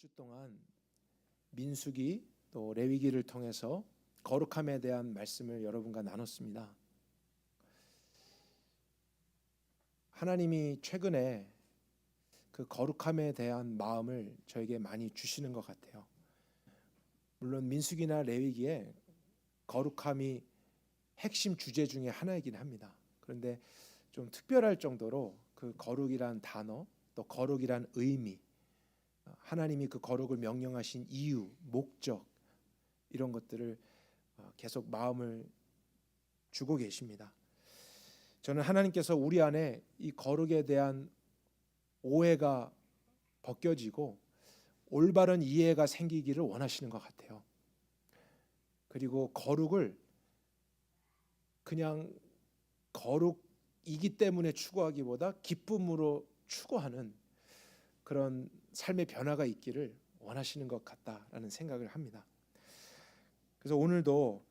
주 동안 민수기 또 레위기를 통해서 거룩함에 대한 말씀을 여러분과 나눴습니다. 하나님이 최근에 그 거룩함에 대한 마음을 저에게 많이 주시는 것 같아요. 물론 민수기나 레위기에 거룩함이 핵심 주제 중에 하나이긴 합니다. 그런데 좀 특별할 정도로 그 거룩이란 단어, 또 거룩이란 의미, 하나님이 그 거룩을 명령하신 이유, 목적, 이런 것들을 계속 마음을 주고 계십니다. 저는 하나님께서 우리 안에 이 거룩에 대한 오해가 벗겨지고 올바른 이해가 생기기를 원하시는 것 같아요. 그리고 거룩을 그냥 거룩이기 때문에 추구하기보다 기쁨으로 추구하는 그런 삶의 변화가 있기를 원하시는 것 같다라는 생각을 합니다. 그래서 오늘도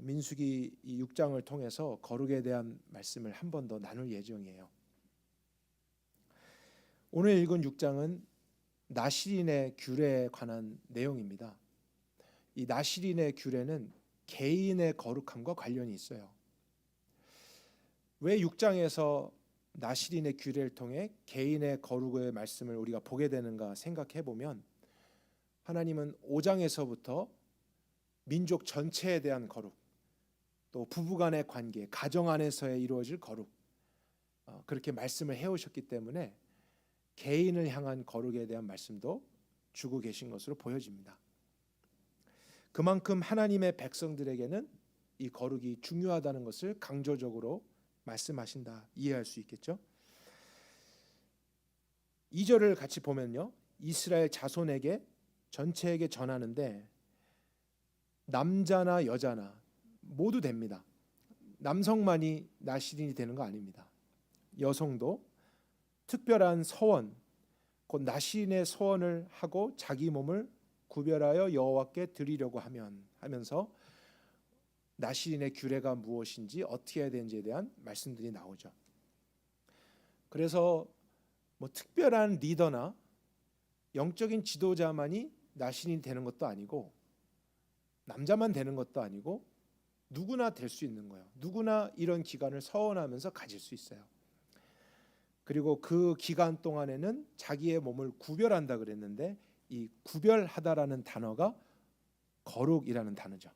민수기 6장을 통해서 거룩에 대한 말씀을 한 번 더 나눌 예정이에요. 오늘 읽은 6장은 나실인의 규례에 관한 내용입니다. 이 나실인의 규례는 개인의 거룩함과 관련이 있어요. 왜 6장에서 나실인의 규례를 통해 개인의 거룩의 말씀을 우리가 보게 되는가 생각해 보면, 하나님은 5장에서부터 민족 전체에 대한 거룩, 또 부부간의 관계, 가정 안에서의 이루어질 거룩, 그렇게 말씀을 해오셨기 때문에 개인을 향한 거룩에 대한 말씀도 주고 계신 것으로 보여집니다. 그만큼 하나님의 백성들에게는 이 거룩이 중요하다는 것을 강조적으로 말씀하신다, 이해할 수 있겠죠? 2절을 같이 보면요, 이스라엘 자손에게 전체에게 전하는데 남자나 여자나 모두 됩니다. 남성만이 나실인이 되는 거 아닙니다. 여성도 특별한 서원, 곧 나실인의 서원을 하고 자기 몸을 구별하여 여호와께 드리려고 하면서 나실인의 규례가 무엇인지 어떻게 해야 되는지에 대한 말씀들이 나오죠. 그래서 특별한 리더나 영적인 지도자만이 나실인이 되는 것도 아니고, 남자만 되는 것도 아니고, 누구나 될 수 있는 거예요. 누구나 이런 기간을 서원하면서 가질 수 있어요. 그리고 그 기간 동안에는 자기의 몸을 구별한다 그랬는데, 이 구별하다라는 단어가 거룩이라는 단어죠.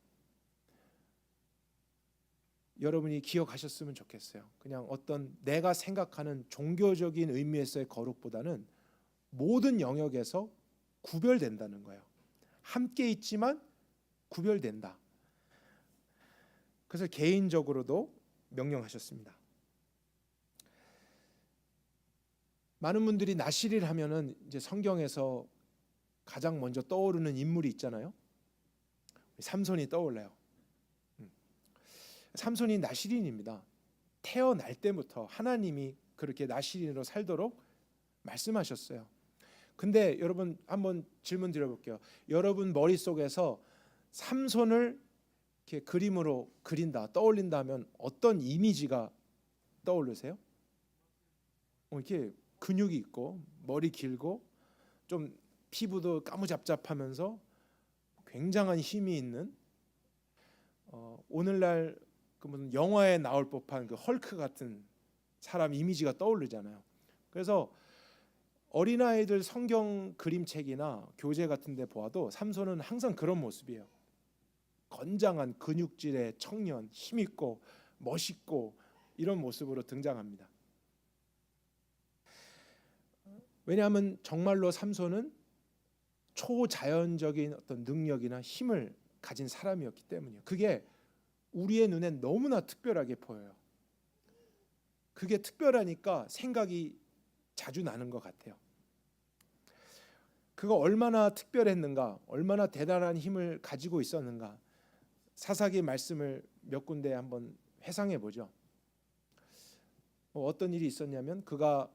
여러분이 기억하셨으면 좋겠어요. 그냥 어떤 내가 생각하는 종교적인 의미에서의 거룩보다는 모든 영역에서 구별된다는 거예요. 함께 있지만 구별된다. 그래서 개인적으로도 명령하셨습니다. 많은 분들이 나실일 하면은 이제 성경에서 가장 먼저 떠오르는 인물이 있잖아요. 삼손이 떠올라요. 삼손이 나실인입니다. 태어날 때부터 하나님이 그렇게 나실인으로 살도록 말씀하셨어요. 근데 여러분 한번 질문 드려볼게요. 여러분 머릿속에서 삼손을 이렇게 그림으로 그린다, 떠올린다 하면 어떤 이미지가 떠오르세요? 이렇게 근육이 있고 머리 길고 좀 피부도 까무잡잡하면서 굉장한 힘이 있는, 오늘날 그 무슨 영화에 나올 법한 그 헐크 같은 사람 이미지가 떠오르잖아요. 그래서 어린아이들 성경 그림책이나 교재 같은 데 보아도 삼손은 항상 그런 모습이에요. 건장한 근육질의 청년, 힘있고 멋있고 이런 모습으로 등장합니다. 왜냐하면 정말로 삼손은 초자연적인 어떤 능력이나 힘을 가진 사람이었기 때문이에요. 그게 우리의 눈엔 너무나 특별하게 보여요. 그게 특별하니까 생각이 자주 나는 것 같아요. 그가 얼마나 특별했는가, 얼마나 대단한 힘을 가지고 있었는가, 사사기 말씀을 몇 군데 한번 회상해 보죠. 어떤 일이 있었냐면, 그가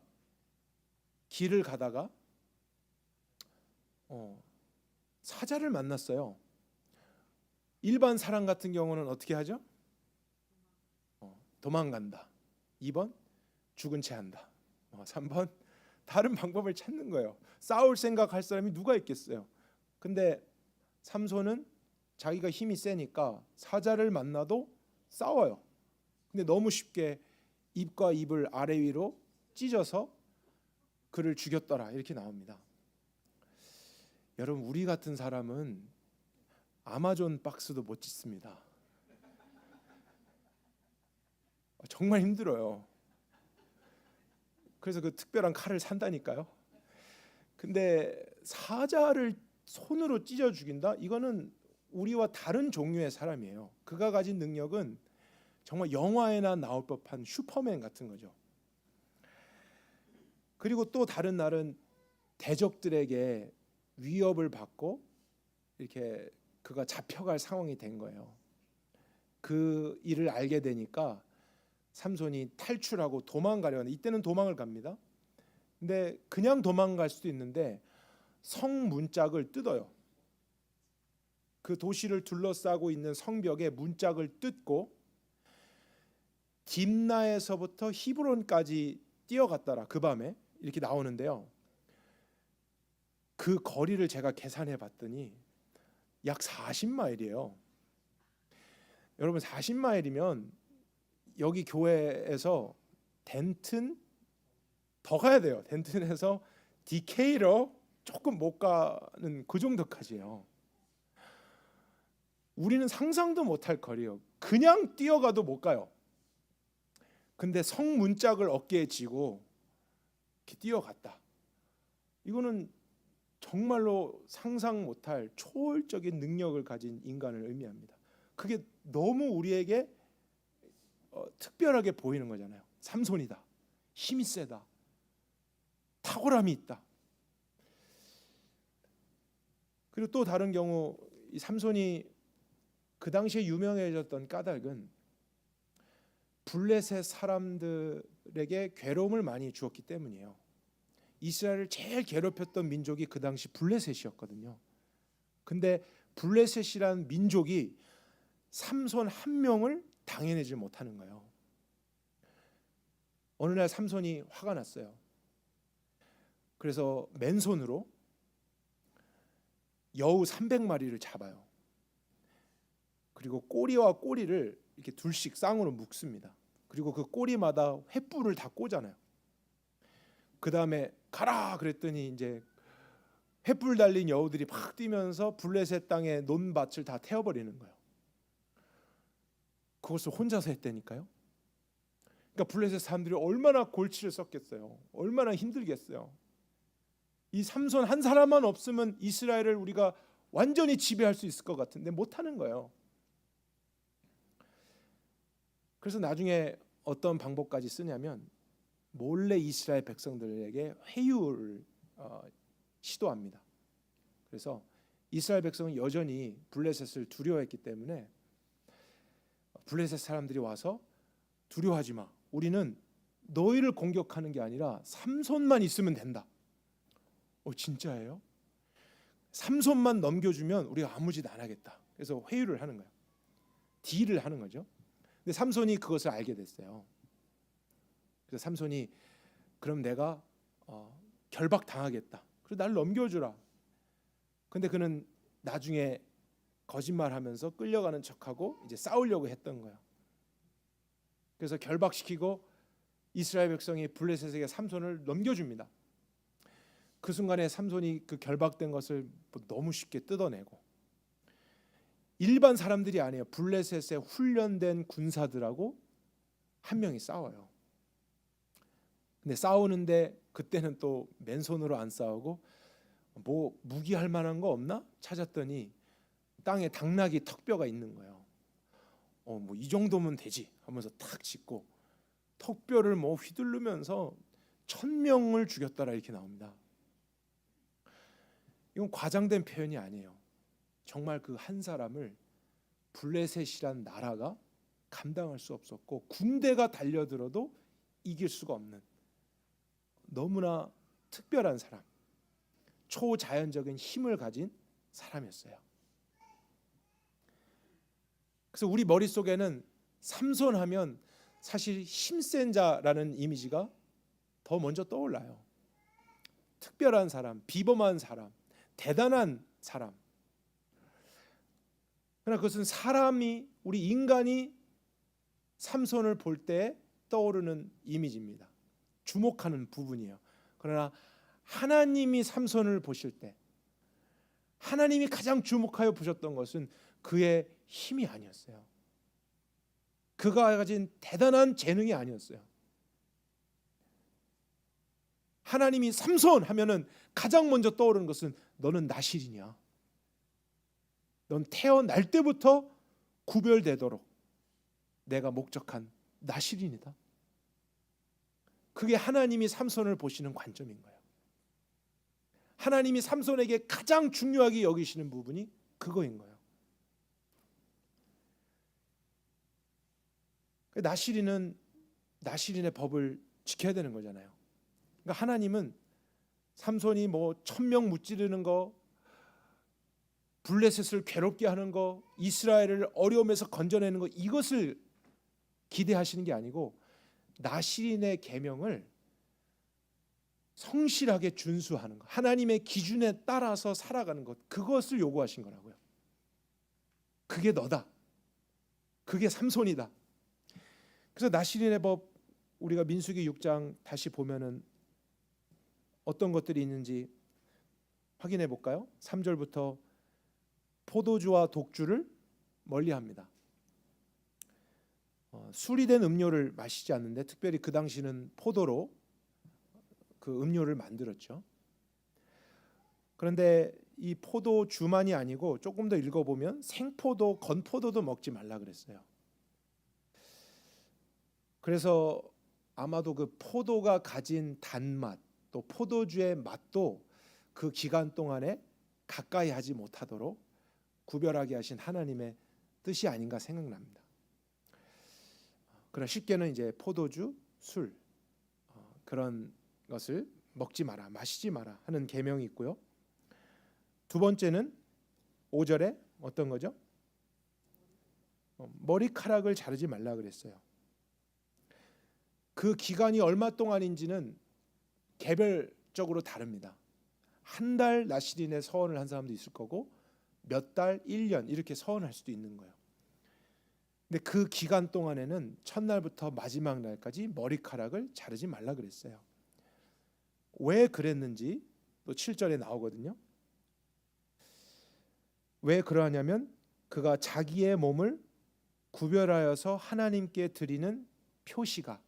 길을 가다가 사자를 만났어요. 일반 사람 같은 경우는 어떻게 하죠? 도망간다. 2번 죽은 채 한다. 3번 다른 방법을 찾는 거예요. 싸울 생각할 사람이 누가 있겠어요. 근데 삼손은 자기가 힘이 세니까 사자를 만나도 싸워요. 근데 너무 쉽게 입과 입을 아래 위로 찢어서 그를 죽였더라 이렇게 나옵니다. 여러분, 우리 같은 사람은 아마존 박스도 못 찢습니다. 정말 힘들어요. 그래서 그 특별한 칼을 산다니까요. 근데 사자를 손으로 찢어 죽인다? 이거는 우리와 다른 종류의 사람이에요. 그가 가진 능력은 정말 영화에나 나올 법한 슈퍼맨 같은 거죠. 그리고 또 다른 날은 대적들에게 위협을 받고 이렇게 그가 잡혀갈 상황이 된 거예요. 그 일을 알게 되니까 삼손이 탈출하고 도망가려 하는데, 이때는 도망을 갑니다. 근데 그냥 도망갈 수도 있는데 성 문짝을 뜯어요. 그 도시를 둘러싸고 있는 성벽에 문짝을 뜯고 딥나에서부터 히브론까지 뛰어갔더라 그 밤에 이렇게 나오는데요. 그 거리를 제가 계산해 봤더니 약 40마일이에요. 여러분, 40마일이면 여기 교회에서 덴튼 더 가야 돼요. 덴튼에서 디케이로 조금 못 가는 그 정도까지예요. 우리는 상상도 못할 거리요. 그냥 뛰어가도 못 가요. 근데 성 문짝을 어깨에 지고 이렇게 뛰어갔다. 이거는 정말로 상상 못할 초월적인 능력을 가진 인간을 의미합니다. 그게 너무 우리에게 특별하게 보이는 거잖아요. 삼손이다. 힘이 세다. 탁월함이 있다. 그리고 또 다른 경우 이 삼손이 그 당시에 유명해졌던 까닭은 블레셋 사람들에게 괴로움을 많이 주었기 때문이에요. 이스라엘을 제일 괴롭혔던 민족이 그 당시 블레셋이었거든요. 근데 블레셋이란 민족이 삼손 한 명을 당해내지 못하는 거예요. 어느 날 삼손이 화가 났어요. 그래서 맨손으로 여우 300마리를 잡아요. 그리고 꼬리와 꼬리를 이렇게 둘씩 쌍으로 묶습니다. 그리고 그 꼬리마다 횃불을 다 꽂아놔요. 그 다음에 가라 그랬더니 이제 횃불 달린 여우들이 막 뛰면서 블레셋 땅의 논밭을 다 태워버리는 거예요. 그것을 혼자서 했다니까요. 그러니까 블레셋 사람들이 얼마나 골치를 썩겠어요. 얼마나 힘들겠어요. 이 삼손 한 사람만 없으면 이스라엘을 우리가 완전히 지배할 수 있을 것 같은데 못하는 거예요. 그래서 나중에 어떤 방법까지 쓰냐면 몰래 이스라엘 백성들에게 회유를 시도합니다. 그래서 이스라엘 백성은 여전히 블레셋을 두려워했기 때문에 블레셋 사람들이 와서 두려워하지 마. 우리는 너희를 공격하는 게 아니라 삼손만 있으면 된다. 진짜예요? 삼손만 넘겨주면 우리가 아무 짓 안 하겠다. 그래서 회유를 하는 거예요. 딜을 하는 거죠. 근데 삼손이 그것을 알게 됐어요. 그래서 삼손이 그럼 내가 결박 당하겠다. 그래서 날 넘겨주라. 근데 그는 나중에 거짓말하면서 끌려가는 척하고 이제 싸우려고 했던 거예요. 그래서 결박시키고 이스라엘 백성이 블레셋에게 삼손을 넘겨줍니다. 그 순간에 삼손이 그 결박된 것을 너무 쉽게 뜯어내고, 일반 사람들이 아니에요. 블레셋에 훈련된 군사들하고 한 명이 싸워요. 근데 싸우는데 그때는 또 맨손으로 안 싸우고 뭐 무기할 만한 거 없나 찾았더니 땅에 당나귀 턱뼈가 있는 거예요. 뭐 이 정도면 되지 하면서 탁 짚고 턱뼈를 뭐 휘두르면서 1000명을 죽였더라 이렇게 나옵니다. 이건 과장된 표현이 아니에요. 정말 그 한 사람을 블레셋이란 나라가 감당할 수 없었고 군대가 달려들어도 이길 수가 없는 너무나 특별한 사람, 초자연적인 힘을 가진 사람이었어요. 그래서 우리 머릿속에는 삼손하면 사실 힘센 자라는 이미지가 더 먼저 떠올라요. 특별한 사람, 비범한 사람, 대단한 사람. 그러나 그것은 사람이, 우리 인간이 삼손을 볼 때 떠오르는 이미지입니다. 주목하는 부분이에요. 그러나 하나님이 삼손을 보실 때 하나님이 가장 주목하여 보셨던 것은 그의 힘이 아니었어요. 그가 가진 대단한 재능이 아니었어요. 하나님이 삼손 하면은 가장 먼저 떠오르는 것은 너는 나실이냐. 넌 태어날 때부터 구별되도록 내가 목적한 나실인이다. 그게 하나님이 삼손을 보시는 관점인 거예요. 하나님이 삼손에게 가장 중요하게 여기시는 부분이 그거인 거예요. 나실인의 법을 지켜야 되는 거잖아요. 그러니까 하나님은 삼손이 뭐 1000명 무찌르는 거, 블레셋을 괴롭게 하는 거, 이스라엘을 어려움에서 건져내는 거, 이것을 기대하시는 게 아니고 나실인의 계명을 성실하게 준수하는 것, 하나님의 기준에 따라서 살아가는 것, 그것을 요구하신 거라고요. 그게 너다. 그게 삼손이다. 그래서 나실인의 법, 우리가 민수기 6장 다시 보면은 어떤 것들이 있는지 확인해 볼까요? 3절부터 포도주와 독주를 멀리합니다. 술이 된 음료를 마시지 않는데, 특별히 그 당시는 포도로 그 음료를 만들었죠. 그런데 이 포도주만이 아니고 조금 더 읽어보면 생포도, 건포도도 먹지 말라 그랬어요. 그래서 아마도 그 포도가 가진 단맛, 또 포도주의 맛도 그 기간 동안에 가까이 하지 못하도록 구별하게 하신 하나님의 뜻이 아닌가 생각납니다. 그러나 쉽게는 이제 포도주, 술 그런 것을 먹지 마라, 마시지 마라 하는 계명이 있고요. 두 번째는 5절에 어떤 거죠? 머리카락을 자르지 말라 그랬어요. 그 기간이 얼마 동안인지는 개별적으로 다릅니다. 한 달 나실인의 서원을 한 사람도 있을 거고, 몇 달, 1년 이렇게 서원할 수도 있는 거예요. 근데 그 기간 동안에는 첫날부터 마지막 날까지 머리카락을 자르지 말라 그랬어요. 왜 그랬는지 또 7절에 나오거든요. 왜 그러하냐면 그가 자기의 몸을 구별하여서 하나님께 드리는 표시가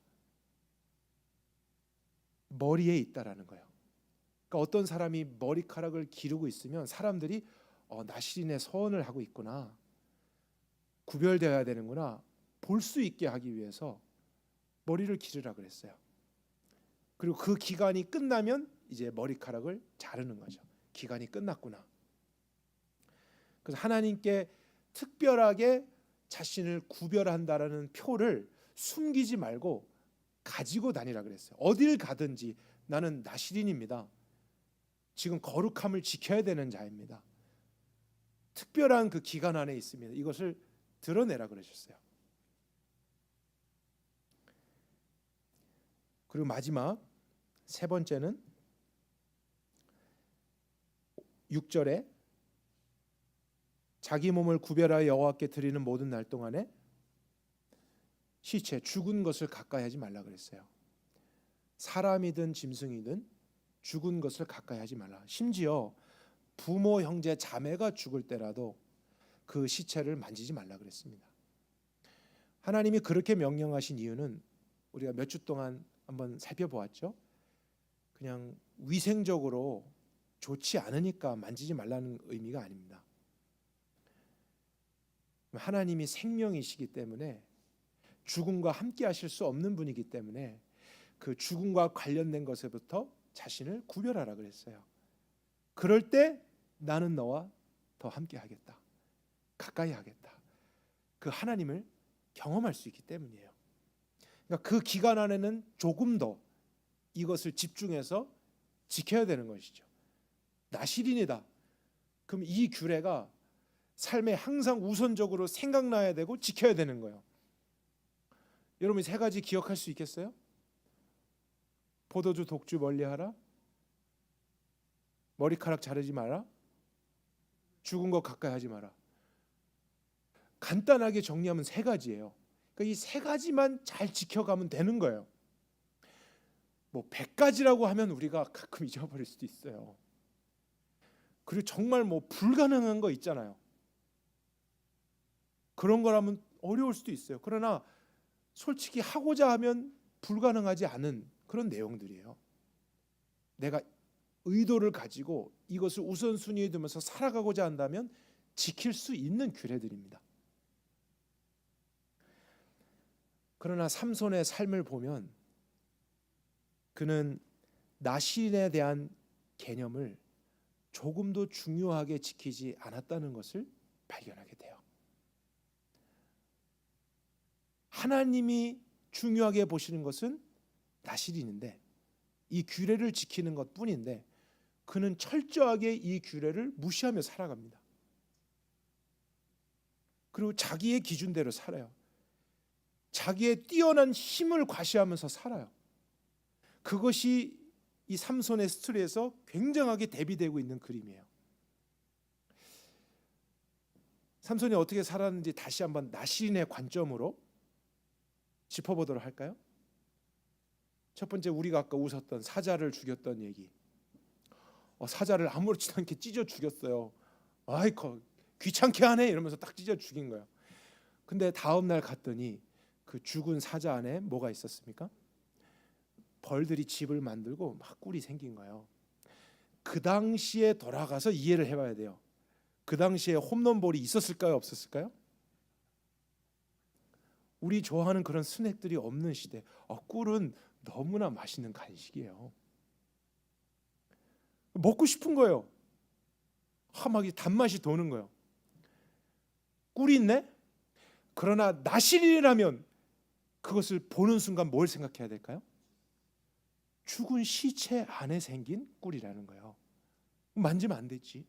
머리에 있다라는 거예요. 그러니까 어떤 사람이 머리카락을 기르고 있으면 사람들이 나실인의 서원을 하고 있구나, 구별되어야 되는구나, 볼 수 있게 하기 위해서 머리를 기르라 그랬어요. 그리고 그 기간이 끝나면 이제 머리카락을 자르는 거죠. 기간이 끝났구나. 그래서 하나님께 특별하게 자신을 구별한다라는 표를 숨기지 말고 가지고 다니라 그랬어요. 어딜 가든지 나는 나실인입니다. 지금 거룩함을 지켜야 되는 자입니다. 특별한 그 기간 안에 있습니다. 이것을 드러내라 그러셨어요. 그리고 마지막 세 번째는 6절에 자기 몸을 구별하여 여호와께 드리는 모든 날 동안에 시체, 죽은 것을 가까이 하지 말라 그랬어요. 사람이든 짐승이든 죽은 것을 가까이 하지 말라. 심지어 부모, 형제, 자매가 죽을 때라도 그 시체를 만지지 말라 그랬습니다. 하나님이 그렇게 명령하신 이유는 우리가 몇 주 동안 한번 살펴보았죠. 그냥 위생적으로 좋지 않으니까 만지지 말라는 의미가 아닙니다. 하나님이 생명이시기 때문에, 죽음과 함께 하실 수 없는 분이기 때문에 그 죽음과 관련된 것에부터 자신을 구별하라 그랬어요. 그럴 때 나는 너와 더 함께 하겠다, 가까이 하겠다, 그 하나님을 경험할 수 있기 때문이에요. 그러니까 그 기간 안에는 조금 더 이것을 집중해서 지켜야 되는 것이죠. 나실인이다. 그럼 이 규례가 삶에 항상 우선적으로 생각나야 되고 지켜야 되는 거예요. 여러분이 세 가지 기억할 수 있겠어요? 포도주, 독주 멀리하라, 머리카락 자르지 마라. 죽은 거 가까이 하지 마라. 간단하게 정리하면 세 가지예요. 그러니까 이 세 가지만 잘 지켜가면 되는 거예요. 뭐 100가지라고 하면 우리가 가끔 잊어버릴 수도 있어요. 그리고 정말 뭐 불가능한 거 있잖아요. 그런 거라면 어려울 수도 있어요. 그러나 솔직히 하고자 하면 불가능하지 않은 그런 내용들이에요. 내가 의도를 가지고 이것을 우선순위에 두면서 살아가고자 한다면 지킬 수 있는 규례들입니다. 그러나 삼손의 삶을 보면 그는 나신에 대한 개념을 조금도 중요하게 지키지 않았다는 것을 발견하게 돼요. 하나님이 중요하게 보시는 것은 나실인인데 이 규례를 지키는 것뿐인데 그는 철저하게 이 규례를 무시하며 살아갑니다. 그리고 자기의 기준대로 살아요. 자기의 뛰어난 힘을 과시하면서 살아요. 그것이 이 삼손의 스토리에서 굉장하게 대비되고 있는 그림이에요. 삼손이 어떻게 살았는지 다시 한번 나실인의 관점으로 짚어보도록 할까요? 첫 번째, 우리가 아까 웃었던 사자를 죽였던 얘기. 사자를 아무렇지도 않게 찢어 죽였어요. 아이고 귀찮게 하네 이러면서 딱 찢어 죽인 거예요. 근데 다음 날 갔더니 그 죽은 사자 안에 뭐가 있었습니까? 벌들이 집을 만들고 막 꿀이 생긴 거예요. 그 당시에 돌아가서 이해를 해봐야 돼요. 그 당시에 홈런볼이 있었을까요? 없었을까요? 우리 좋아하는 그런 스낵들이 없는 시대. 꿀은 너무나 맛있는 간식이에요. 먹고 싶은 거예요. 막 단맛이 도는 거예요. 꿀이 있네? 그러나 나실이라면 그것을 보는 순간 뭘 생각해야 될까요? 죽은 시체 안에 생긴 꿀이라는 거예요. 만지면 안 되지.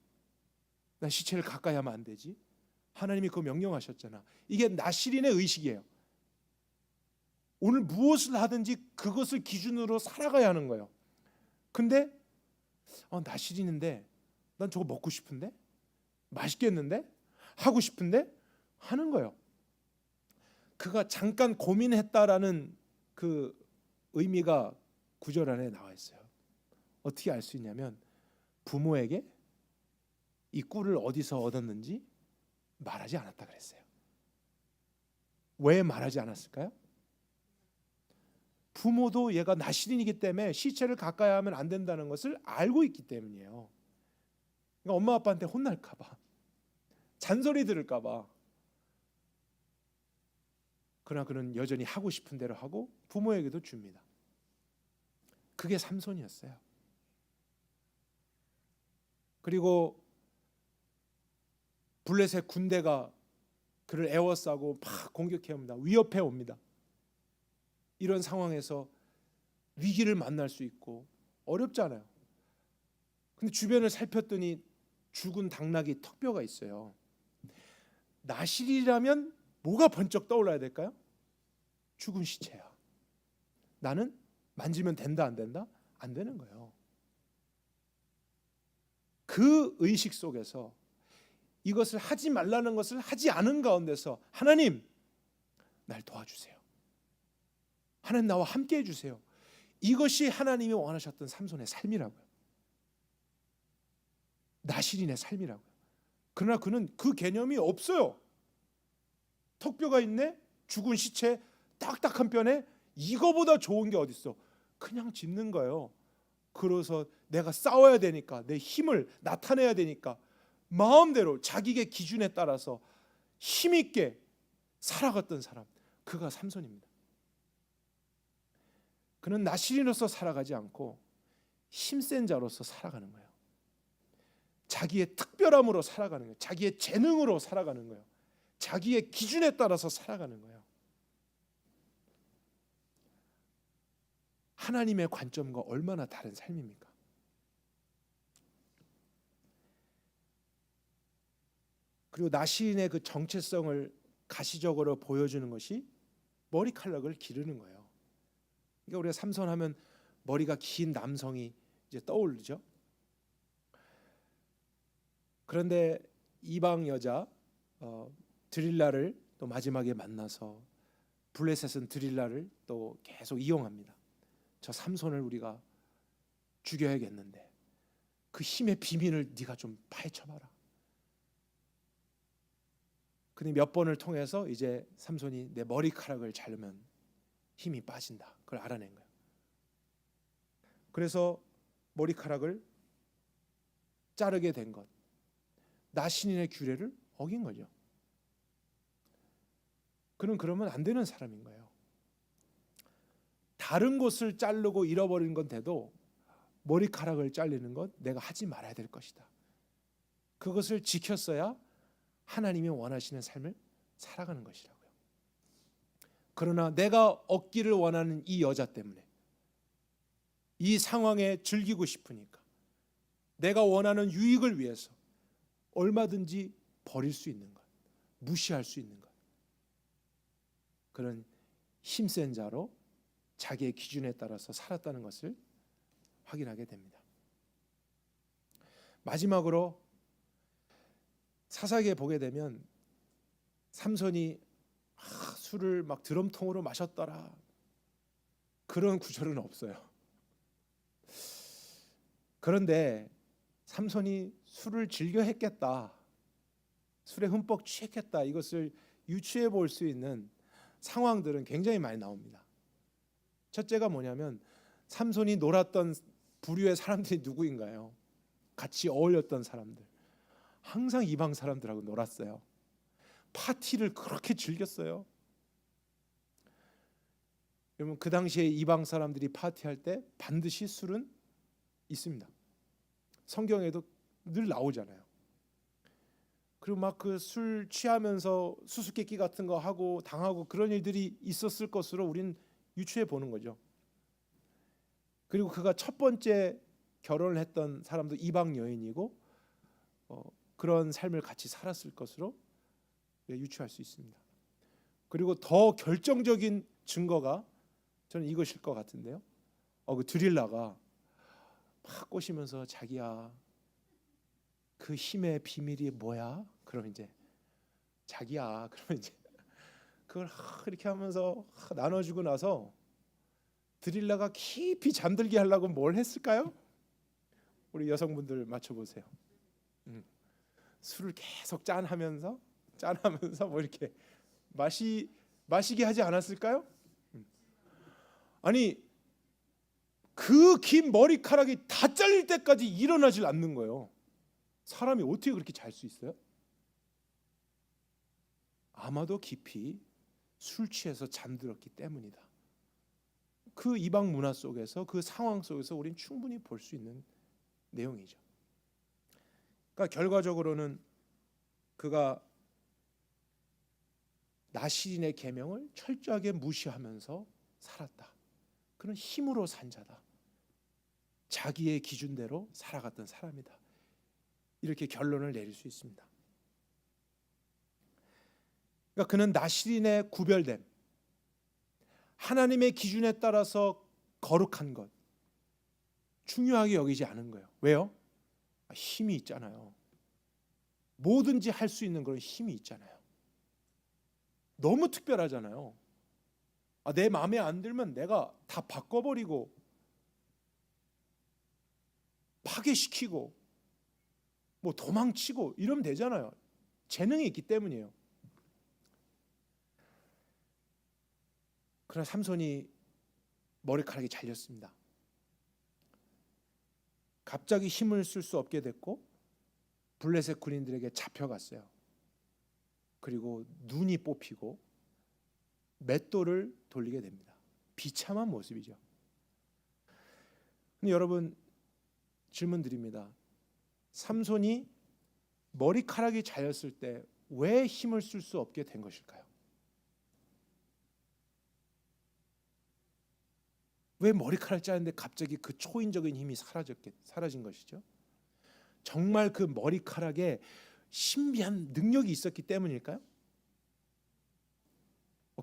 난 시체를 가까이 하면 안 되지. 하나님이 그거 명령하셨잖아. 이게 나실인의 의식이에요. 오늘 무엇을 하든지 그것을 기준으로 살아가야 하는 거예요. 근데 나실인인데 난 저거 먹고 싶은데? 맛있겠는데? 하고 싶은데? 하는 거예요. 그가 잠깐 고민했다라는 그 의미가 구절 안에 나와 있어요. 어떻게 알 수 있냐면 부모에게 이 꿀을 어디서 얻었는지 말하지 않았다 그랬어요. 왜 말하지 않았을까요? 부모도 얘가 나실인이기 때문에 시체를 가까이 하면 안 된다는 것을 알고 있기 때문이에요. 그러니까 엄마 아빠한테 혼날까 봐, 잔소리 들을까 봐. 그러나 그는 여전히 하고 싶은 대로 하고 부모에게도 줍니다. 그게 삼손이었어요. 그리고 블레셋 군대가 그를 에워싸고 막 공격해 옵니다. 위협해 옵니다. 이런 상황에서 위기를 만날 수 있고 어렵잖아요. 근데 주변을 살폈더니 죽은 당나귀 턱뼈가 있어요. 나실이라면 뭐가 번쩍 떠올라야 될까요? 죽은 시체야. 나는 만지면 된다 안 된다? 안 되는 거예요. 그 의식 속에서 이것을 하지 말라는 것을 하지 않은 가운데서 하나님 날 도와주세요. 하나님 나와 함께 해주세요. 이것이 하나님이 원하셨던 삼손의 삶이라고요. 나실인의 삶이라고요. 그러나 그는 그 개념이 없어요. 턱뼈가 있네? 죽은 시체 딱딱한 뼈네? 이거보다 좋은 게 어딨어? 그냥 짚는 거예요. 그래서 내가 싸워야 되니까, 내 힘을 나타내야 되니까 마음대로 자기의 기준에 따라서 힘있게 살아갔던 사람, 그가 삼손입니다. 그는 나실인으로서 살아가지 않고 힘센 자로서 살아가는 거예요. 자기의 특별함으로 살아가는 거예요. 자기의 재능으로 살아가는 거예요. 자기의 기준에 따라서 살아가는 거예요. 하나님의 관점과 얼마나 다른 삶입니까? 그리고 나시인의 그 정체성을 가시적으로 보여주는 것이 머리카락을 기르는 거예요. 그러니까 우리가 삼손하면 머리가 긴 남성이 이제 떠오르죠. 그런데 이방 여자 드릴라를 또 마지막에 만나서 블레셋은 드릴라를 또 계속 이용합니다. 저 삼손을 우리가 죽여야겠는데 그 힘의 비밀을 네가 좀 파헤쳐봐라. 근데 몇 번을 통해서 이제 삼손이 내 머리카락을 자르면 힘이 빠진다. 그걸 알아낸 거예요. 그래서 머리카락을 자르게 된 것, 나신인의 규례를 어긴 거죠. 그는 그러면 안 되는 사람인 거예요. 다른 곳을 자르고 잃어버린 건 돼도 머리카락을 잘리는 것 내가 하지 말아야 될 것이다. 그것을 지켰어야 하나님이 원하시는 삶을 살아가는 것이라고요. 그러나 내가 얻기를 원하는 이 여자 때문에, 이 상황에 즐기고 싶으니까, 내가 원하는 유익을 위해서 얼마든지 버릴 수 있는 것, 무시할 수 있는 것, 그런 힘센 자로 자기의 기준에 따라서 살았다는 것을 확인하게 됩니다. 마지막으로 사사기에 보게 되면 삼손이 술을 막 드럼통으로 마셨더라, 그런 구절은 없어요. 그런데 삼손이 술을 즐겨 했겠다, 술에 흠뻑 취했겠다, 이것을 유추해 볼 수 있는 상황들은 굉장히 많이 나옵니다. 첫째가 뭐냐면 삼손이 놀았던 부류의 사람들이 누구인가요? 같이 어울렸던 사람들, 항상 이방 사람들하고 놀았어요. 파티를 그렇게 즐겼어요. 여러분, 그 당시에 이방 사람들이 파티할 때 반드시 술은 있습니다. 성경에도 늘 나오잖아요. 그리고 막 그 술 취하면서 수수께끼 같은 거 하고 당하고 그런 일들이 있었을 것으로 우린 유추해 보는 거죠. 그리고 그가 첫 번째 결혼을 했던 사람도 이방 여인이고 그런 삶을 같이 살았을 것으로 유추할 수 있습니다. 그리고 더 결정적인 증거가 저는 이것일 것 같은데요. 그 드릴라가 막 꼬시면서 자기야, 그 힘의 비밀이 뭐야? 그러면 이제 자기야, 그러면 이제 그걸 이렇게 하면서 나눠주고 나서 드릴라가 깊이 잠들게 하려고 뭘 했을까요? 우리 여성분들 맞춰보세요. 술을 계속 짠하면서 뭐 이렇게 마시게 하지 않았을까요? 아니, 그 긴 머리카락이 다 잘릴 때까지 일어나질 않는 거예요. 사람이 어떻게 그렇게 잘 수 있어요? 아마도 깊이 술 취해서 잠들었기 때문이다. 그 이방 문화 속에서, 그 상황 속에서 우리는 충분히 볼 수 있는 내용이죠. 그러니까 결과적으로는 그가 나실인의 계명을 철저하게 무시하면서 살았다. 그는 힘으로 산 자다. 자기의 기준대로 살아갔던 사람이다. 이렇게 결론을 내릴 수 있습니다. 그러니까 그는 나실인의 구별됨, 하나님의 기준에 따라서 거룩한 것, 중요하게 여기지 않은 거예요. 왜요? 힘이 있잖아요. 뭐든지 할 수 있는 그런 힘이 있잖아요. 너무 특별하잖아요. 내 마음에 안 들면 내가 다 바꿔버리고 파괴시키고 뭐 도망치고 이러면 되잖아요. 재능이 있기 때문이에요. 그러나 삼손이 머리카락이 잘렸습니다. 갑자기 힘을 쓸 수 없게 됐고 블레셋 군인들에게 잡혀갔어요. 그리고 눈이 뽑히고 맷돌을 돌리게 됩니다. 비참한 모습이죠. 근데 여러분, 질문 드립니다. 삼손이 머리카락이 잘렸을 때 왜 힘을 쓸 수 없게 된 것일까요? 왜 머리카락 자르는데 갑자기 그 초인적인 힘이 사라진 것이죠? 정말 그 머리카락에 신비한 능력이 있었기 때문일까요?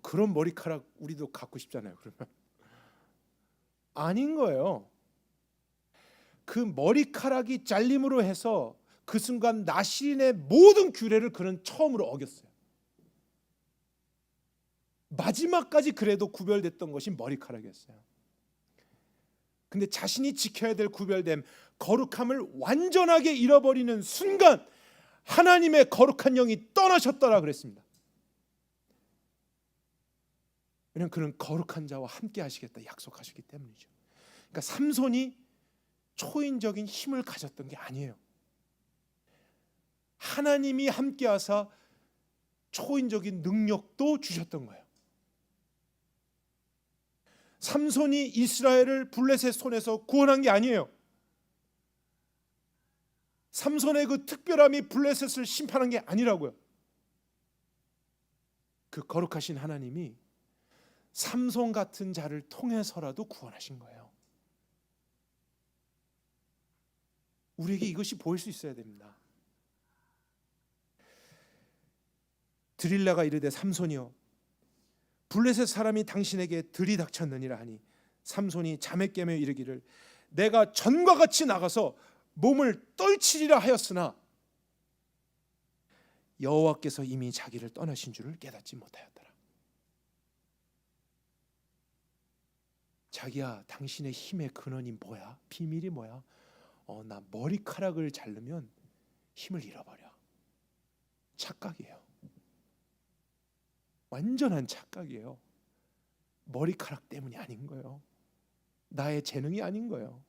그런 머리카락 우리도 갖고 싶잖아요. 그러면 아닌 거예요. 그 머리카락이 잘림으로 해서 그 순간 나실인의 모든 규례를 그는 처음으로 어겼어요. 마지막까지 그래도 구별됐던 것이 머리카락이었어요. 근데 자신이 지켜야 될 구별됨, 거룩함을 완전하게 잃어버리는 순간 하나님의 거룩한 영이 떠나셨더라 그랬습니다. 왜냐하면 그는 거룩한 자와 함께 하시겠다 약속하셨기 때문이죠. 그러니까 삼손이 초인적인 힘을 가졌던 게 아니에요. 하나님이 함께 하사 초인적인 능력도 주셨던 거예요. 삼손이 이스라엘을 블레셋 손에서 구원한 게 아니에요. 삼손의 그 특별함이 블레셋을 심판한 게 아니라고요. 그 거룩하신 하나님이 삼손 같은 자를 통해서라도 구원하신 거예요. 우리에게 이것이 보일 수 있어야 됩니다. 드릴라가 이르되 삼손이여 블레셋 사람이 당신에게 들이닥쳤느니라 하니 삼손이 잠에 깨며 이르기를 내가 전과 같이 나가서 몸을 떨치리라 하였으나 여호와께서 이미 자기를 떠나신 줄을 깨닫지 못하였더라. 자기야, 당신의 힘의 근원이 뭐야? 비밀이 뭐야? 나 머리카락을 자르면 힘을 잃어버려. 착각이에요. 완전한 착각이에요. 머리카락 때문이 아닌 거예요. 나의 재능이 아닌 거예요.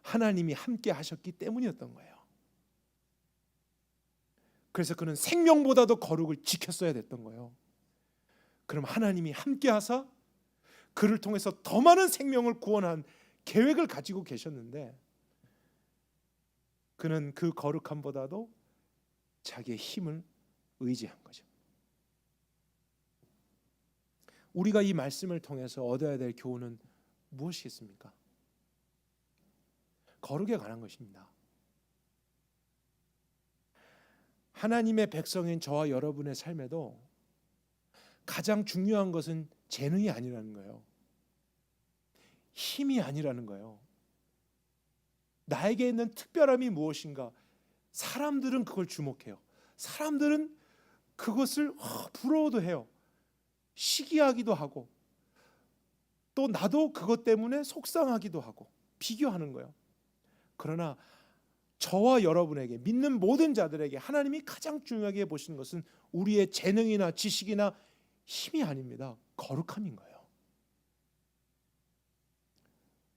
하나님이 함께 하셨기 때문이었던 거예요. 그래서 그는 생명보다도 거룩을 지켰어야 됐던 거예요. 그럼 하나님이 함께 하사 그를 통해서 더 많은 생명을 구원한 계획을 가지고 계셨는데 그는 그 거룩함보다도 자기의 힘을 의지한 거죠. 우리가 이 말씀을 통해서 얻어야 될 교훈은 무엇이겠습니까? 거룩에 관한 것입니다. 하나님의 백성인 저와 여러분의 삶에도 가장 중요한 것은 재능이 아니라는 거예요. 힘이 아니라는 거예요. 나에게 있는 특별함이 무엇인가? 사람들은 그걸 주목해요. 사람들은 그것을 부러워도 해요. 시기하기도 하고 또 나도 그것 때문에 속상하기도 하고 비교하는 거예요. 그러나 저와 여러분에게 믿는 모든 자들에게 하나님이 가장 중요하게 보시는 것은 우리의 재능이나 지식이나 힘이 아닙니다. 거룩함인 거예요.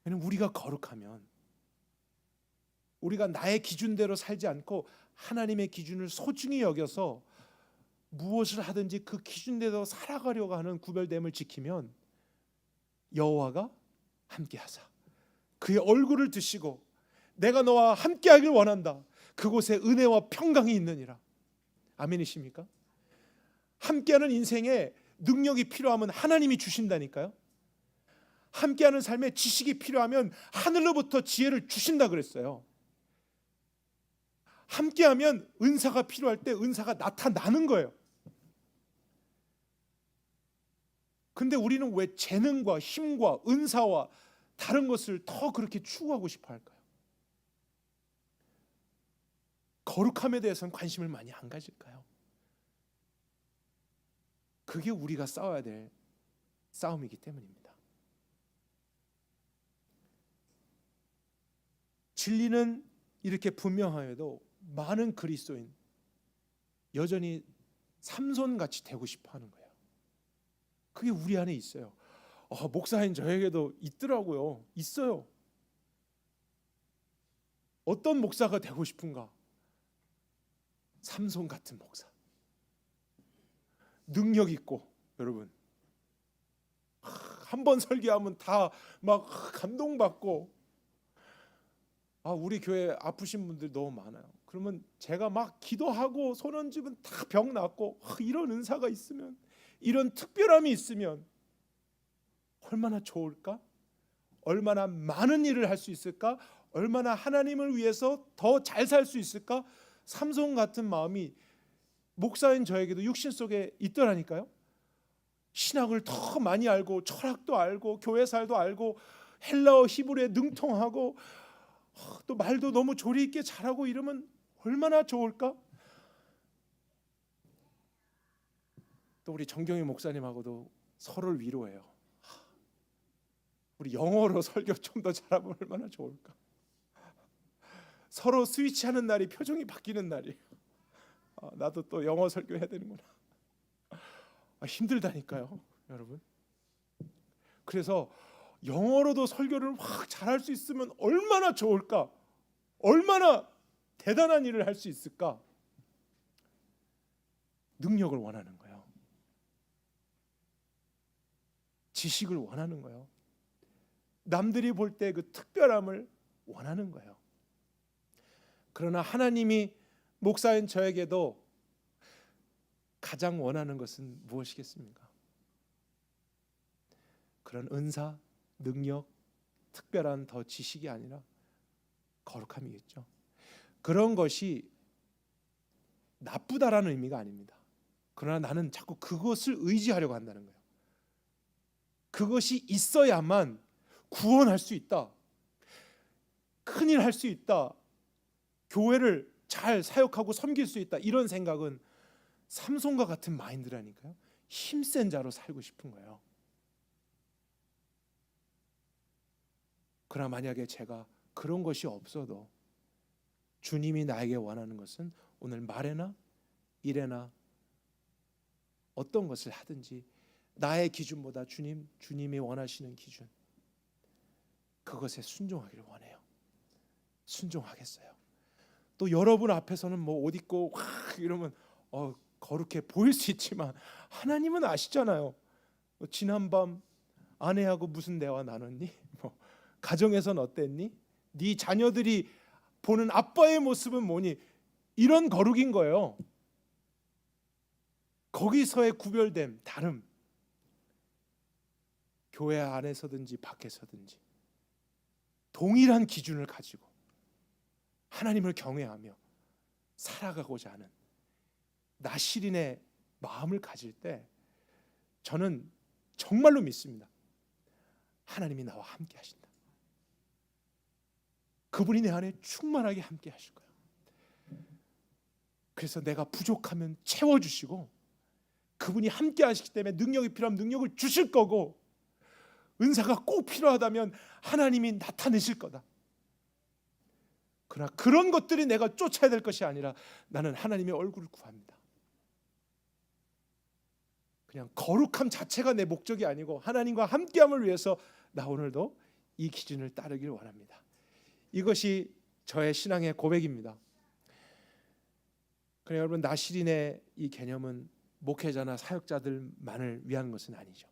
왜냐하면 우리가 거룩하면 우리가 나의 기준대로 살지 않고 하나님의 기준을 소중히 여겨서 무엇을 하든지 그 기준대로 살아가려고 하는 구별됨을 지키면 여호와가 함께하사 그의 얼굴을 드시고 내가 너와 함께하길 원한다. 그곳에 은혜와 평강이 있느니라. 아멘이십니까? 함께하는 인생에 능력이 필요하면 하나님이 주신다니까요. 함께하는 삶에 지식이 필요하면 하늘로부터 지혜를 주신다 그랬어요. 함께하면 은사가 필요할 때 은사가 나타나는 거예요. 근데 우리는 왜 재능과 힘과 은사와 다른 것을 더 그렇게 추구하고 싶어 할까요? 거룩함에 대해서는 관심을 많이 안 가질까요? 그게 우리가 싸워야 될 싸움이기 때문입니다. 진리는 이렇게 분명하여도 많은 그리스도인 여전히 삼손같이 되고 싶어 하는 거예요. 그게 우리 안에 있어요. 목사인 저에게도 있더라고요. 있어요. 어떤 목사가 되고 싶은가? 삼손 같은 목사. 능력 있고 여러분 한 번 설교하면 다 막 감동받고 우리 교회 아프신 분들 너무 많아요. 그러면 제가 막 기도하고 손 얹으면 다 병 낫고 이런 은사가 있으면 이런 특별함이 있으면 얼마나 좋을까? 얼마나 많은 일을 할 수 있을까? 얼마나 하나님을 위해서 더 잘 살 수 있을까? 삼손 같은 마음이 목사인 저에게도 육신 속에 있더라니까요. 신학을 더 많이 알고 철학도 알고 교회살도 알고 헬라어 히브리에 능통하고 또 말도 너무 조리 있게 잘하고 이러면 얼마나 좋을까? 또 우리 정경희 목사님하고도 서로를 위로해요. 우리 영어로 설교 좀 더 잘하면 얼마나 좋을까? 서로 스위치하는 날이 표정이 바뀌는 날이에요. 나도 또 영어 설교해야 되는구나. 힘들다니까요, 여러분. 그래서 영어로도 설교를 확 잘할 수 있으면 얼마나 좋을까? 얼마나 대단한 일을 할 수 있을까? 능력을 원하는 거예요. 지식을 원하는 거예요. 남들이 볼 때 그 특별함을 원하는 거예요. 그러나 하나님이 목사인 저에게도 가장 원하는 것은 무엇이겠습니까? 그런 은사, 능력, 특별한 더 지식이 아니라 거룩함이겠죠. 그런 것이 나쁘다라는 의미가 아닙니다. 그러나 나는 자꾸 그것을 의지하려고 한다는 거예요. 그것이 있어야만 구원할 수 있다. 큰일 할 수 있다. 교회를 잘 사역하고 섬길 수 있다. 이런 생각은 삼손과 같은 마인드라니까요. 힘센 자로 살고 싶은 거예요. 그러나 만약에 제가 그런 것이 없어도 주님이 나에게 원하는 것은 오늘 말에나 일에나 어떤 것을 하든지 나의 기준보다 주님이 원하시는 기준, 그것에 순종하기를 원해요. 순종하겠어요. 또 여러분 앞에서는 뭐 옷 입고 이러면 거룩해 보일 수 있지만 하나님은 아시잖아요. 지난밤 아내하고 무슨 대화 나눴니? 가정에선 어땠니? 네 자녀들이 보는 아빠의 모습은 뭐니? 이런 거룩인 거예요. 거기서의 구별됨, 다름. 교회 안에서든지 밖에서든지 동일한 기준을 가지고 하나님을 경외하며 살아가고자 하는 나시린의 마음을 가질 때 저는 정말로 믿습니다. 하나님이 나와 함께 하신다. 그분이 내 안에 충만하게 함께 하실 거예요. 그래서 내가 부족하면 채워주시고 그분이 함께 하시기 때문에 능력이 필요하면 능력을 주실 거고 은사가 꼭 필요하다면 하나님이 나타내실 거다. 그러나 그런 것들이 내가 쫓아야 될 것이 아니라 나는 하나님의 얼굴을 구합니다. 그냥 거룩함 자체가 내 목적이 아니고 하나님과 함께함을 위해서 나 오늘도 이 기준을 따르기를 원합니다. 이것이 저의 신앙의 고백입니다. 그러나 여러분, 나시린의 이 개념은 목회자나 사역자들만을 위한 것은 아니죠.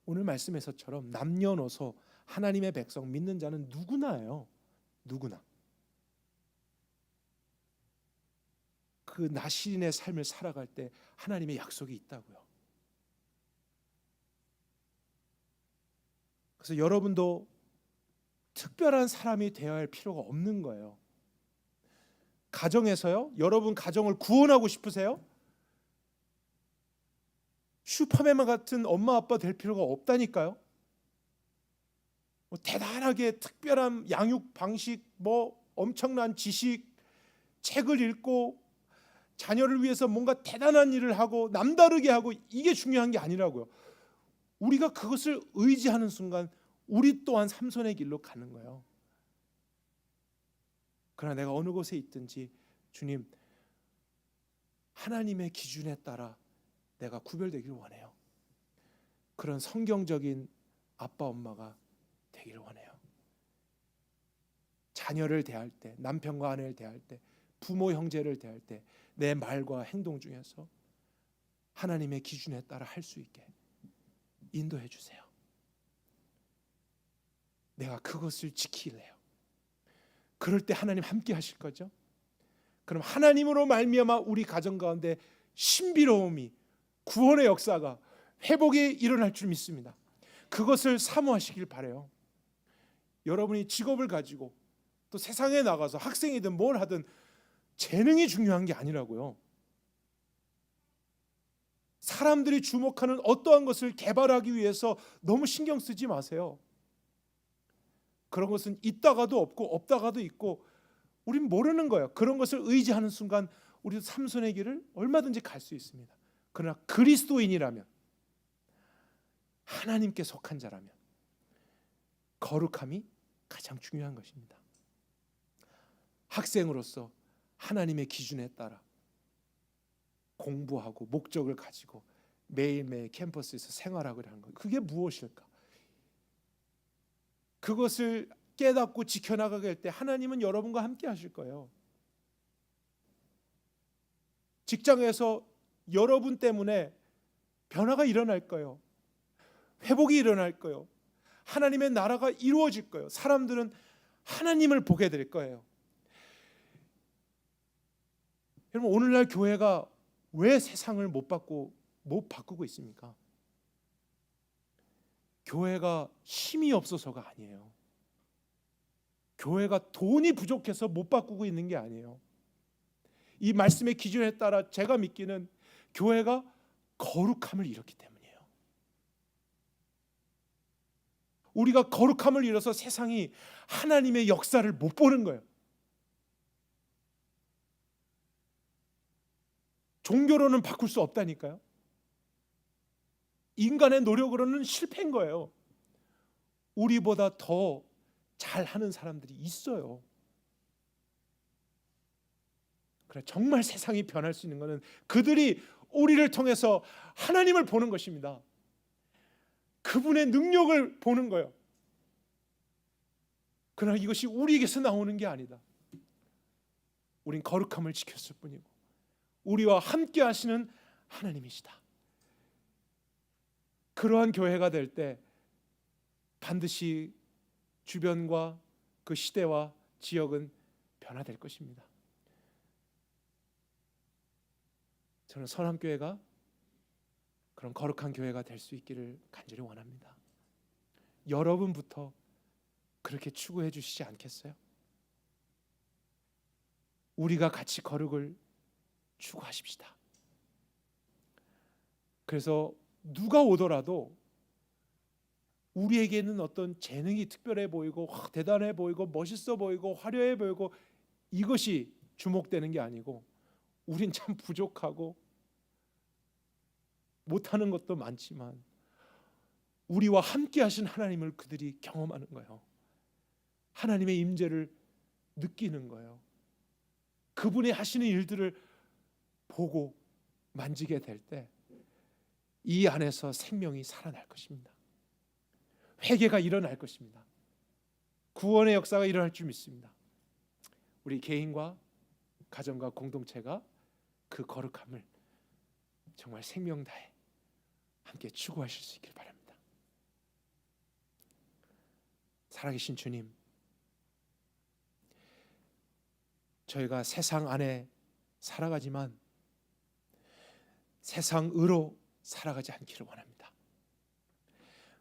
오늘 말씀에서처럼 남녀노소 하나님의 백성 믿는 자는 누구나예요. 누구나. 그 나시린의 삶을 살아갈 때 하나님의 약속이 있다고요. 그래서 여러분도 특별한 사람이 되어야 할 필요가 없는 거예요. 가정에서요? 여러분 가정을 구원하고 싶으세요? 슈퍼맨 같은 엄마 아빠 될 필요가 없다니까요. 대단하게 특별한 양육 방식, 엄청난 지식, 책을 읽고 자녀를 위해서 뭔가 대단한 일을 하고 남다르게 하고 이게 중요한 게 아니라고요. 우리가 그것을 의지하는 순간 우리 또한 삼손의 길로 가는 거예요. 그러나 내가 어느 곳에 있든지 주님, 하나님의 기준에 따라 내가 구별되기를 원해요. 그런 성경적인 아빠 엄마가 되기를 원해요. 자녀를 대할 때, 남편과 아내를 대할 때, 부모 형제를 대할 때 내 말과 행동 중에서 하나님의 기준에 따라 할 수 있게 인도해 주세요. 내가 그것을 지키래요. 그럴 때 하나님 함께 하실 거죠? 그럼 하나님으로 말미암아 우리 가정 가운데 신비로움이, 구원의 역사가, 회복이 일어날 줄 믿습니다. 그것을 사모하시길 바라요. 여러분이 직업을 가지고 또 세상에 나가서 학생이든 뭘 하든 재능이 중요한 게 아니라고요. 사람들이 주목하는 어떠한 것을 개발하기 위해서 너무 신경 쓰지 마세요. 그런 것은 있다가도 없고 없다가도 있고 우린 모르는 거예요. 그런 것을 의지하는 순간 우리도 삼손의 길을 얼마든지 갈 수 있습니다. 그러나 그리스도인이라면, 하나님께 속한 자라면 거룩함이 가장 중요한 것입니다. 학생으로서 하나님의 기준에 따라 공부하고 목적을 가지고 매일매일 캠퍼스에서 생활하고 하는 것, 그게 무엇일까? 그것을 깨닫고 지켜나가게 할 때 하나님은 여러분과 함께 하실 거예요. 직장에서 여러분 때문에 변화가 일어날 거예요. 회복이 일어날 거예요. 하나님의 나라가 이루어질 거예요. 사람들은 하나님을 보게 될 거예요. 여러분, 오늘날 교회가 왜 세상을 못 바꾸고 있습니까? 교회가 힘이 없어서가 아니에요. 교회가 돈이 부족해서 못 바꾸고 있는 게 아니에요. 이 말씀의 기준에 따라 제가 믿기는 교회가 거룩함을 잃었기 때문이에요. 우리가 거룩함을 잃어서 세상이 하나님의 역사를 못 보는 거예요. 종교로는 바꿀 수 없다니까요. 인간의 노력으로는 실패인 거예요. 우리보다 더 잘하는 사람들이 있어요. 그래, 정말 세상이 변할 수 있는 것은 그들이 우리를 통해서 하나님을 보는 것입니다. 그분의 능력을 보는 거예요. 그러나 이것이 우리에게서 나오는 게 아니다. 우린 거룩함을 지켰을 뿐이고 우리와 함께 하시는 하나님이시다. 그러한 교회가 될 때 반드시 주변과 그 시대와 지역은 변화될 것입니다. 저는 선함교회가 그런 거룩한 교회가 될 수 있기를 간절히 원합니다. 여러분부터 그렇게 추구해 주시지 않겠어요? 우리가 같이 거룩을 추구하십시다. 그래서 누가 오더라도 우리에게는 어떤 재능이 특별해 보이고 대단해 보이고 멋있어 보이고 화려해 보이고 이것이 주목되는 게 아니고 우린 참 부족하고 못하는 것도 많지만 우리와 함께 하신 하나님을 그들이 경험하는 거예요. 하나님의 임재를 느끼는 거예요. 그분이 하시는 일들을 보고 만지게 될 때 이 안에서 생명이 살아날 것입니다. 회개가 일어날 것입니다. 구원의 역사가 일어날 줄 믿습니다. 우리 개인과 가정과 공동체가 그 거룩함을 정말 생명 다해 함께 추구하실 수 있길 바랍니다. 살아계신 주님, 저희가 세상 안에 살아가지만 세상으로 살아가지 않기를 원합니다.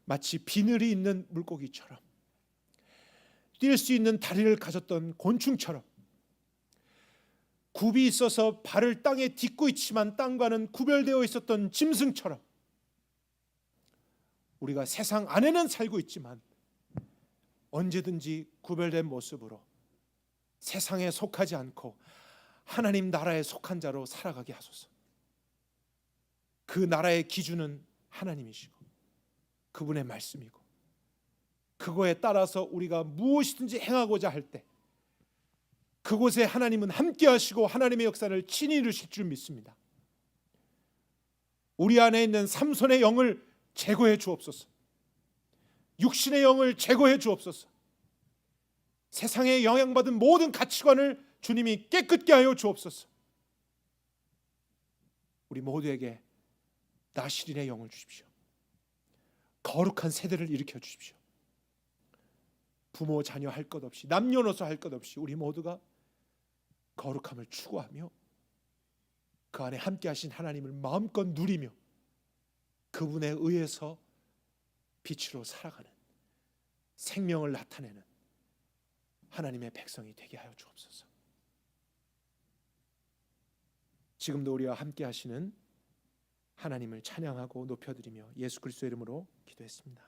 마치 비늘이 있는 물고기처럼 뛸 수 있는 다리를 가졌던 곤충처럼 굽이 있어서 발을 땅에 딛고 있지만 땅과는 구별되어 있었던 짐승처럼 우리가 세상 안에는 살고 있지만 언제든지 구별된 모습으로 세상에 속하지 않고 하나님 나라에 속한 자로 살아가게 하소서. 그 나라의 기준은 하나님이시고 그분의 말씀이고 그거에 따라서 우리가 무엇이든지 행하고자 할 때 그곳에 하나님은 함께 하시고 하나님의 역사를 친히 이루실 줄 믿습니다. 우리 안에 있는 삼손의 영을 제거해 주옵소서. 육신의 영을 제거해 주옵소서. 세상에 영향받은 모든 가치관을 주님이 깨끗게 하여 주옵소서. 우리 모두에게 나실인의 영을 주십시오. 거룩한 세대를 일으켜 주십시오. 부모 자녀 할 것 없이 남녀노소 할 것 없이 우리 모두가 거룩함을 추구하며 그 안에 함께 하신 하나님을 마음껏 누리며 그분에 의해서 빛으로 살아가는 생명을 나타내는 하나님의 백성이 되게 하여 주옵소서. 지금도 우리와 함께 하시는 하나님을 찬양하고 높여드리며 예수 그리스도의 이름으로 기도했습니다.